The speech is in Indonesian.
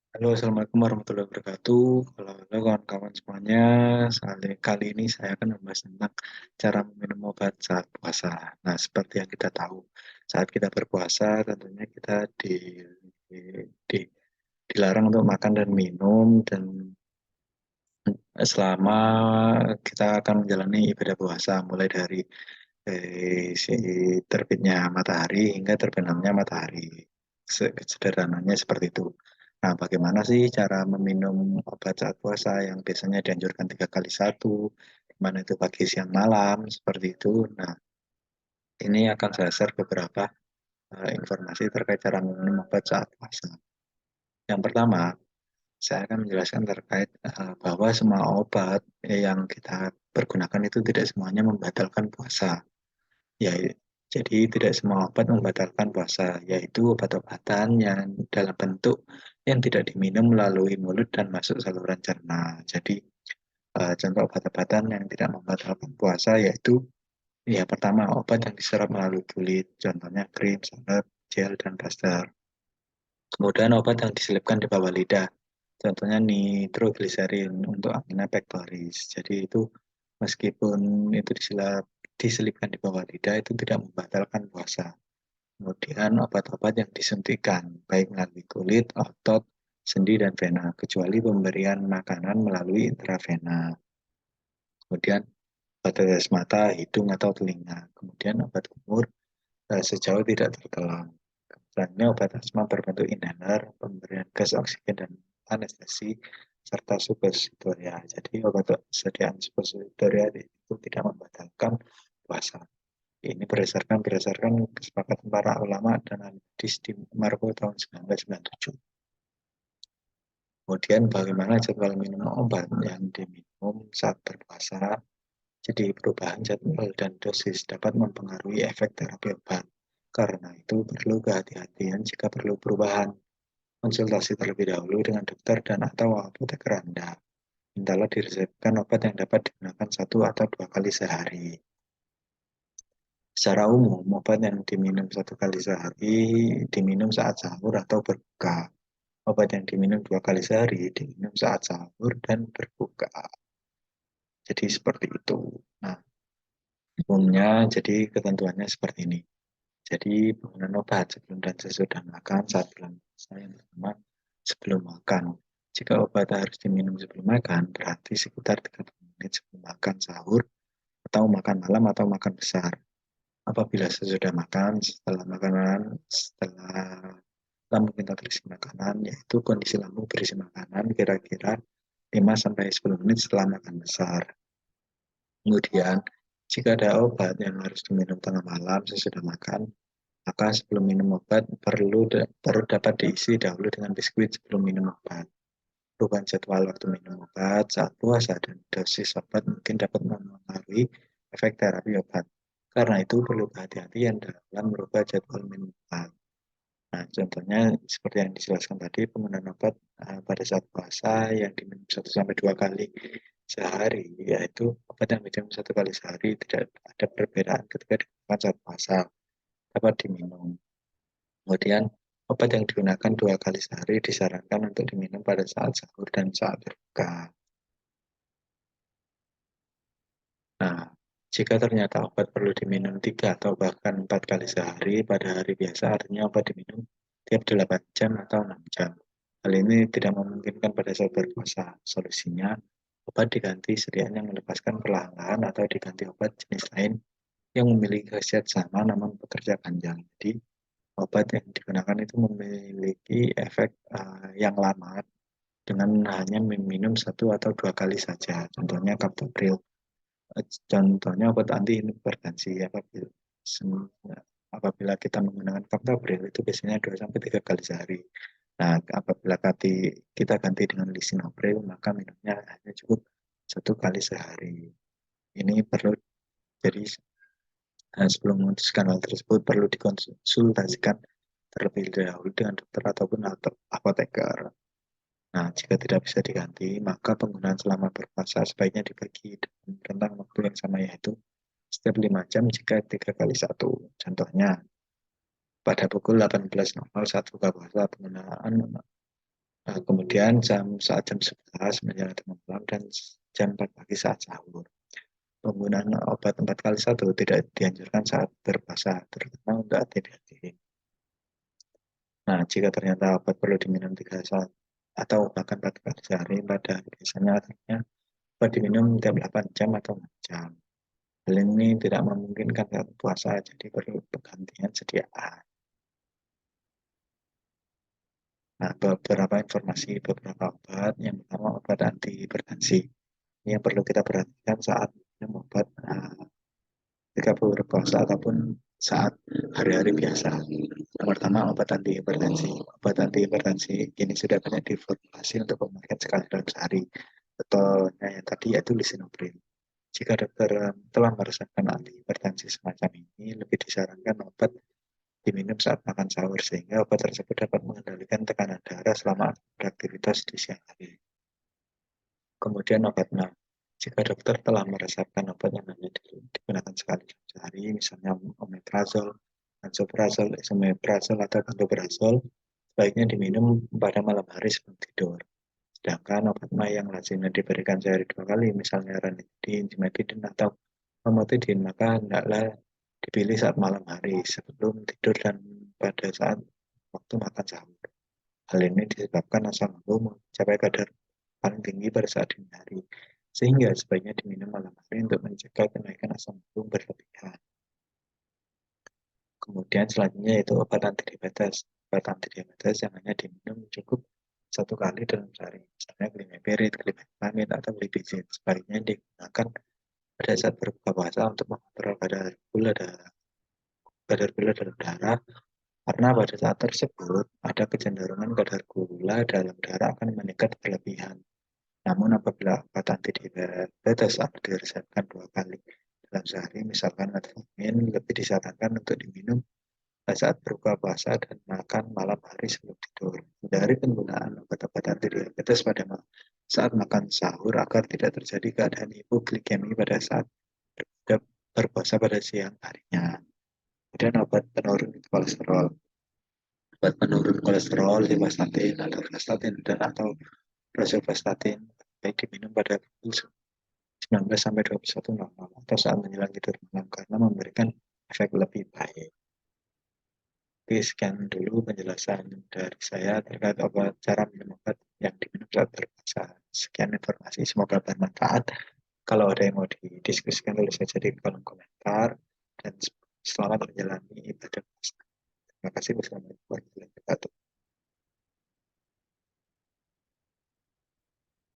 Halo, Assalamualaikum warahmatullahi wabarakatuh. Halo kawan-kawan semuanya. Kali ini saya akan membahas tentang cara meminum obat saat puasa. Nah, seperti yang kita tahu, saat kita berpuasa tentunya kita di- dilarang untuk makan dan minum dan selama kita akan menjalani ibadah puasa mulai dari si terbitnya matahari hingga terbenamnya matahari. Sederhananya seperti itu. Nah, bagaimana sih cara meminum obat saat puasa yang biasanya dianjurkan 3 kali 1, di mana itu pagi, siang, malam, seperti itu. Nah, ini akan saya share beberapa informasi terkait cara meminum obat saat puasa. Yang pertama, saya akan menjelaskan terkait bahwa semua obat yang kita pergunakan itu tidak semuanya membatalkan puasa. Ya, jadi tidak semua obat membatalkan puasa, yaitu obat-obatan yang dalam bentuk yang tidak diminum melalui mulut dan masuk saluran cerna. Jadi, contoh obat-obatan yang tidak membatalkan puasa yaitu ya pertama obat yang diserap melalui kulit, contohnya krim, salep, gel, dan plaster. Kemudian obat yang diselipkan di bawah lidah, contohnya nitrogliserin untuk angina pectoris. Jadi itu meskipun itu diselipkan di bawah lidah itu tidak membatalkan puasa. Kemudian obat-obat yang disuntikan, baik melalui kulit, otot, sendi, dan vena, kecuali pemberian makanan melalui intravena. Kemudian obat tetes mata, hidung, atau telinga. Kemudian obat kumur sejauh tidak tertelan. Selanjutnya obat asma berbentuk inhaler, pemberian gas oksigen dan anestesi, serta suppositoria. Jadi obat sediaan suppositoria itu tidak membatalkan puasa. Ini berdasarkan kesepakatan para ulama dan hadis di Marko tahun 1997. Kemudian bagaimana jadwal minum obat yang diminum saat berpuasa. Jadi perubahan jadwal dan dosis dapat mempengaruhi efek terapi obat. Karena itu perlu kehati-hatian jika perlu perubahan. Konsultasi terlebih dahulu dengan dokter dan atau apoteker Anda. Mintalah diresepkan obat yang dapat digunakan 1 atau 2 kali sehari. Secara umum, obat yang diminum 1 kali sehari diminum saat sahur atau berbuka. Obat yang diminum 2 kali sehari diminum saat sahur dan berbuka. Jadi seperti itu. Nah, umumnya jadi ketentuannya seperti ini. Jadi penggunaan obat sebelum dan sesudah makan saat bulan puasa yang pertama sebelum makan. Jika obat harus diminum sebelum makan, berarti sekitar 30 menit sebelum makan sahur atau makan malam atau makan besar. Apabila sesudah makan, setelah lambung kita berisi makanan, yaitu kondisi lambung berisi makanan kira-kira 5 sampai 10 menit setelah makan besar. Kemudian, jika ada obat yang harus diminum tengah malam sesudah makan, maka sebelum minum obat perlu dapat diisi dahulu dengan biskuit sebelum minum obat. Perubahan jadwal waktu minum obat saat puasa dan dosis obat mungkin dapat mempengaruhi efek terapi obat. Karena itu perlu kehati-hatian dalam merubah jadwal minum obat. Nah, contohnya seperti yang dijelaskan tadi, penggunaan obat pada saat puasa yang diminum 1 sampai 2 kali sehari, yaitu obat yang diminum 1 kali sehari tidak ada perbedaan ketika digunakan saat puasa, dapat diminum. Kemudian, obat yang digunakan 2 kali sehari disarankan untuk diminum pada saat sahur dan saat berbuka. Nah, jika ternyata obat perlu diminum 3 atau bahkan 4 kali sehari pada hari biasa, artinya obat diminum tiap 8 jam atau 6 jam. Hal ini tidak memungkinkan pada saat berpuasa. Solusinya, obat diganti sediaan yang melepaskan perlahan-lahan atau diganti obat jenis lain yang memiliki khasiat sama namun bekerja panjang. Jadi, obat yang digunakan itu memiliki efek yang lama dengan hanya minum 1 atau 2 kali saja. Contohnya captopril. Contohnya obat anti hipertensi apabila kita menggunakan captopril itu biasanya 2 sampai 3 kali sehari. Nah, apabila kita ganti dengan lisinopril, maka minumnya hanya cukup 1 kali sehari. Ini perlu jadi sebelum memutuskan hal tersebut perlu dikonsultasikan terlebih dahulu dengan dokter ataupun apoteker. Nah, jika tidak bisa diganti, maka penggunaan selama berpuasa sebaiknya dibagi dalam rentang waktu yang sama, yaitu setiap 5 jam jika 3 kali 1. Contohnya, pada pukul 18.00 saat buka puasa, penggunaan Kemudian saat jam 11 menjelang tengah malam dan jam 4 pagi saat sahur. Penggunaan obat 4 kali 1 tidak dianjurkan saat berpuasa, terutama untuk ADHD. Nah, jika ternyata obat perlu diminum 3 saat atau bahkan 4 kali sehari, pada biasanya artinya obat diminum tiap 8 jam atau 6 jam. Hal ini tidak memungkinkan saat puasa, jadi perlu penggantian sediaan. Nah, beberapa informasi beberapa obat. Yang pertama, obat antihipertensi. Ini yang perlu kita perhatikan saat minum obat ketika berpuasa ataupun saat hari-hari biasa. Yang pertama, obat antihipertensi. Obat antihipertensi ini sudah banyak diformulasi untuk pemakaian sekali dalam sehari. Contohnya yang tadi yaitu lisinopril. Jika dokter telah meresepkan antihipertensi semacam ini, lebih disarankan obat diminum saat makan sahur, sehingga obat tersebut dapat mengendalikan tekanan darah selama beraktivitas di siang hari. Kemudian obat NA. Jika dokter telah meresepkan obat yang hanya digunakan sekali dalam sehari, misalnya omeprazol, lansoprazol, esomeprazol, atau pantoprazol, sebaiknya diminum pada malam hari sebelum tidur. Sedangkan obat MA yang lazimnya diberikan sehari 2 kali, misalnya ranitidin, cimetidin, atau famotidin, maka hendaklah dipilih saat malam hari sebelum tidur dan pada saat waktu makan sahur. Hal ini disebabkan asam lambung mencapai kadar paling tinggi pada saat dini hari, sehingga sebaiknya diminum malam hari untuk mencegah kenaikan asam lambung berlebihan. Kemudian selanjutnya yaitu obat antidiabetes. Obat antidiabetes yang hanya diminum cukup 1 kali dalam sehari, misalnya glimepirid, glimethamid, atau glipizin. Sebaiknya digunakan pada saat berbuka puasa untuk mengontrol kadar gula dalam darah, karena pada saat tersebut ada kecenderungan kadar gula dalam darah akan meningkat berlebihan. Namun apabila obat antidiabetes diresepkan 2 kali dalam sehari, misalkan metformin, lebih disarankan untuk diminum pada saat berbuka puasa dan makan malam hari sebelum tidur. Hindari penggunaan obat-obat antidiabetes pada saat makan sahur agar tidak terjadi keadaan hipoglikemi pada saat berpuasa pada siang harinya. Kemudian obat penurun kolesterol. Obat penurun kolesterol, simvastatin, atorvastatin, dan atau rosuvastatin baik diminum pada pukul 19 sampai 21.00 atau saat menjelang tidur malam karena memberikan efek lebih baik. Oke, sekian dulu penjelasan dari saya terkait obat cara minum obat yang diminum saat berpuasa. Sekian informasi, semoga bermanfaat. Kalau ada yang mau didiskusikan, tulis saja di kolom komentar. Dan selamat menjalani ibadah puasa. Terima kasih. Wassalamualaikum.